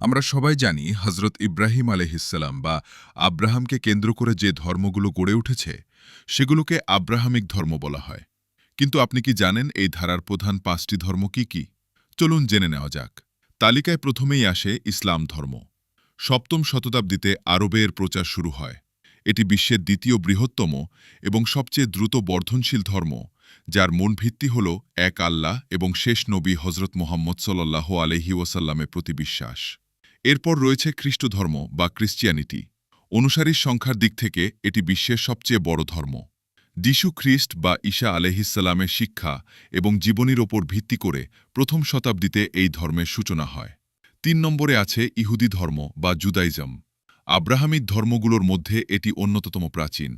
আমরা সবাই জানি হজরত ইব্রাহিম আলহিসাল্লাম বা আব্রাহামকে কেন্দ্র করে যে ধর্মগুলো গড়ে উঠেছে সেগুলোকে আব্রাহামিক ধর্ম বলা হয়। কিন্তু আপনি কি জানেন এই ধারার প্রধান ৫টি ধর্ম কি কি? চলুন জেনে নেওয়া যাক। তালিকায় প্রথমেই আসে ইসলাম ধর্ম। সপ্তম শতাব্দীতে আরবে এর প্রচার শুরু হয়। এটি বিশ্বের দ্বিতীয় বৃহত্তম এবং সবচেয়ে দ্রুত বর্ধনশীল ধর্ম, যার মূল ভিত্তি হল এক আল্লাহ এবং শেষ নবী হজরত মুহাম্মদ সাল্লাল্লাহু আলাইহি ওয়াসাল্লামের প্রতি বিশ্বাস। এরপর রয়েছে খ্রিস্ট ধর্ম বা ক্রিশ্চিয়ানিটি। অনুসারীর সংখ্যার দিক থেকে এটি বিশ্বের সবচেয়ে বড় ধর্ম। যিশু খ্রিস্ট বা ঈসা আলাইহিসসালামের শিক্ষা এবং জীবনীর ওপর ভিত্তি করে প্রথম শতাব্দীতে এই ধর্মের সূচনা হয়। ৩ নম্বরে আছে ইহুদি ধর্ম বা জুদাইজম। আব্রাহামিক ধর্মগুলোর মধ্যে এটি অন্যতম প্রাচীন।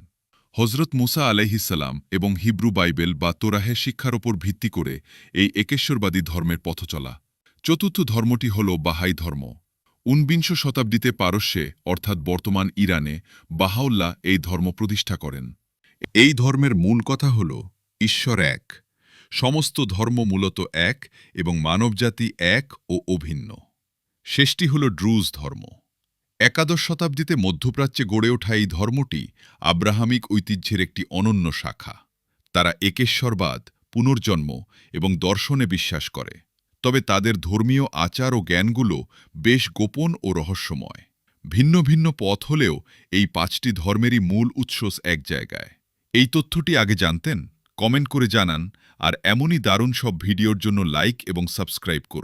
হজরত মুসা আলাইহিসসালাম এবং হিব্রু বাইবেল বা তোরাহের শিক্ষার ওপর ভিত্তি করে এই একেশ্বরবাদী ধর্মের পথ চলা। চতুর্থ ধর্মটি হল বাহাই ধর্ম। ১৯ শতাব্দীতে পারস্যে অর্থাৎ বর্তমান ইরানে বাহাউল্লাহ এই ধর্ম প্রতিষ্ঠা করেন। এই ধর্মের মূল কথা হল ঈশ্বর এক, সমস্ত ধর্ম মূলত এক এবং মানবজাতি এক ও অভিন্ন। শেষটি হল ড্রুজ ধর্ম। একাদশ শতাব্দীতে মধ্যপ্রাচ্যে গড়ে ওঠা এই ধর্মটি আব্রাহামিক ঐতিহ্যের একটি অনন্য শাখা। তারা একেশ্বরবাদ, পুনর্জন্ম এবং দর্শনে বিশ্বাস করে। তবে তাদের ধর্মীয় আচার ও জ্ঞানগুলো বেশ গোপন ও রহস্যময়। ভিন্ন ভিন্ন পথ হলেও এই ৫টি ধর্মেরই মূল উৎস এক জায়গায়। এই তথ্যটি আগে জানতেন? কমেন্ট করে জানান, আর এমনই দারুণ সব ভিডিওর জন্য লাইক এবং সাবস্ক্রাইব করুন।